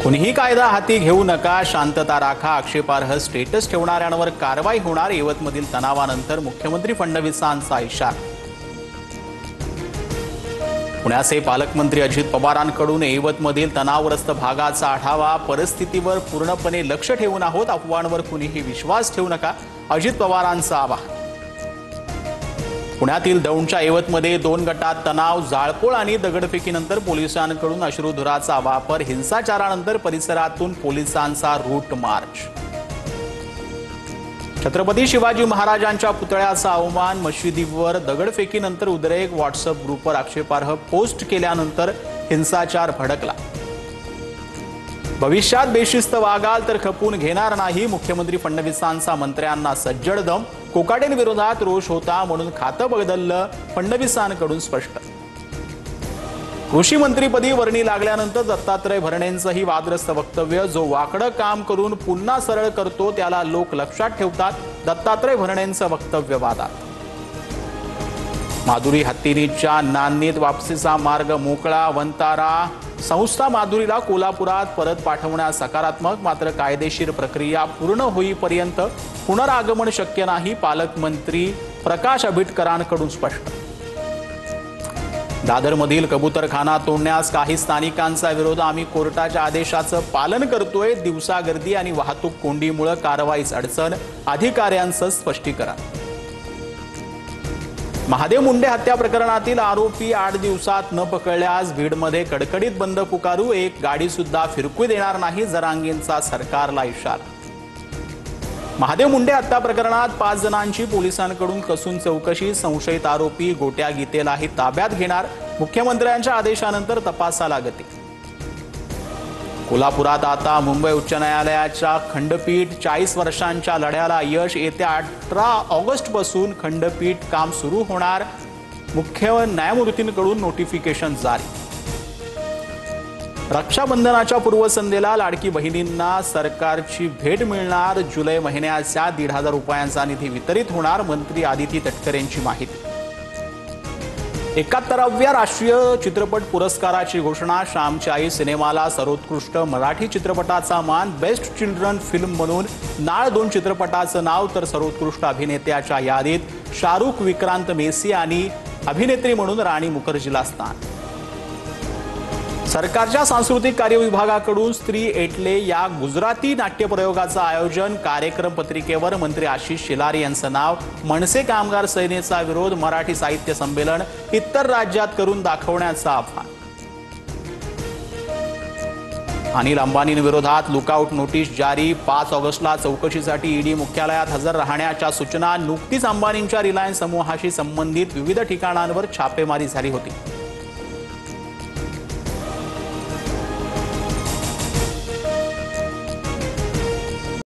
कुणीही कायदा हाती घेऊ नका, शांतता राखा, आक्षेपार्ह स्टेटस ठेवणाऱ्यांवर कारवाई होणार. यवतमधील तणावानंतर मुख्यमंत्री फडणवीसांचा इशारा. पुण्याचे पालकमंत्री अजित पवारांकडून यवतमधील तणावग्रस्त भागाचा आढावा. परिस्थितीवर पूर्णपणे लक्ष ठेवून आहोत, अफवांवर कुणीही विश्वास ठेवू नका, अजित पवारांचं आवाहन. पुण्यातील दौंडच्या यवतमध्ये 2 गटात तणाव, जाळपोळ आणि दगडफेकीनंतर पोलिसांकडून अश्रुधुराचा वापर. हिंसाचारानंतर परिसरातून पोलिसांचा रूट मार्च. छत्रपती शिवाजी महाराजांच्या पुतळ्याचा अवमान, मशिदीवर दगडफेकीनंतर उद्रेक. व्हॉट्सअप ग्रुपवर आक्षेपार्ह पोस्ट केल्यानंतर हिंसाचार भडकला. भविष्यात बेशिस्त वागाल तर खपून घेणार नाही, मुख्यमंत्री फडणवीसांचा मंत्र्यांना सज्जड दम. कोकाटेंविरोधात रोष होता म्हणून खातं बदललं, फडणवीसांकडून स्पष्ट. कृषी मंत्रीपदी वर्णी लागल्यानंतर दत्तात्रय भरणेंचंही वादग्रस्त वक्तव्य. जो वाकडं काम करून पुन्हा सरळ करतो त्याला लोक लक्षात ठेवतात, दत्तात्रय भरणेंचं वक्तव्य वादात. माधुरी हत्तीनीच्या नांदीत वापसीचा मार्ग मोकळा. वंतारा संस्था माधुरीला कोल्हापुरात परत पाठवण्यास सकारात्मक, मात्र कायदेशीर प्रक्रिया पूर्ण होईपर्यंत पुनरागमन शक्य नाही, पालकमंत्री प्रकाश आंबेडकरांकडून स्पष्ट. दादरमधील कबूतरखाना तोडण्यास काही स्थानिकांचा विरोध. आम्ही कोर्टाच्या आदेशाचं पालन करतोय. दिवसा गर्दी आणि वाहतूक कोंडीमुळे कारवाईस अडचण, अधिकाऱ्यांचं स्पष्टीकरण. महादेव मुंडे हत्या प्रकरणातील आरोपी 8 दिवसात न पकडल्यास बीडमध्ये कडकडीत बंद पुकारू. एक गाडी सुद्धा फिरकू देणार नाही, जरांगेंचा सरकारला इशारा. महादेव मुंडे हत्या प्रकरणात 5 जणांची पोलिसांकडून कसून चौकशी. संशयित आरोपी गोट्या गीतेलाही ताब्यात घेणार. मुख्यमंत्र्यांच्या आदेशानंतर तपासाला गती. कोल्हापुरात आता मुंबई उच्च न्यायालयाच्या खंडपीठ. 40 वर्षांच्या लढ्याला यश. येत्या 18 ऑगस्टपासून खंडपीठ काम सुरू होणार. मुख्य न्यायमूर्तींकडून नोटिफिकेशन जारी. रक्षाबंधनाच्या पूर्वसंध्येला लाडकी बहिणींना सरकारची भेट मिळणार. जुलै महिन्याच्या 1,500 रुपयांचा निधी वितरित होणार. मंत्री आदिती तटकरेंची माहिती. 71व्या राष्ट्रीय चित्रपट पुरस्काराची घोषणा. श्यामची आई सिनेमाला सर्वोत्कृष्ट मराठी चित्रपटाचा मान. बेस्ट चिल्ड्रन फिल्म म्हणून नाळ 2 चित्रपटाचं नाव, तर सर्वोत्कृष्ट अभिनेत्याच्या यादीत शाहरुख, विक्रांत मेसी आणि अभिनेत्री म्हणून राणी मुखर्जीला स्थान. सरकारच्या सांस्कृतिक कार्य विभागाकडून स्त्री एटले या गुजराती नाट्यप्रयोगाचं आयोजन. कार्यक्रम पत्रिकेवर मंत्री आशिष शेलार यांचं नाव. मनसे कामगार सेनेचा विरोध. मराठी साहित्य संमेलन इतर राज्यात करून दाखवण्याचं आव्हान. अनिल अंबानींविरोधात लुकआउट नोटीस जारी. 5 ऑगस्टला चौकशीसाठी ईडी मुख्यालयात हजर राहण्याच्या सूचना. नुकतीच अंबानींच्या रिलायन्स समूहाशी संबंधित विविध ठिकाणांवर छापेमारी झाली होती.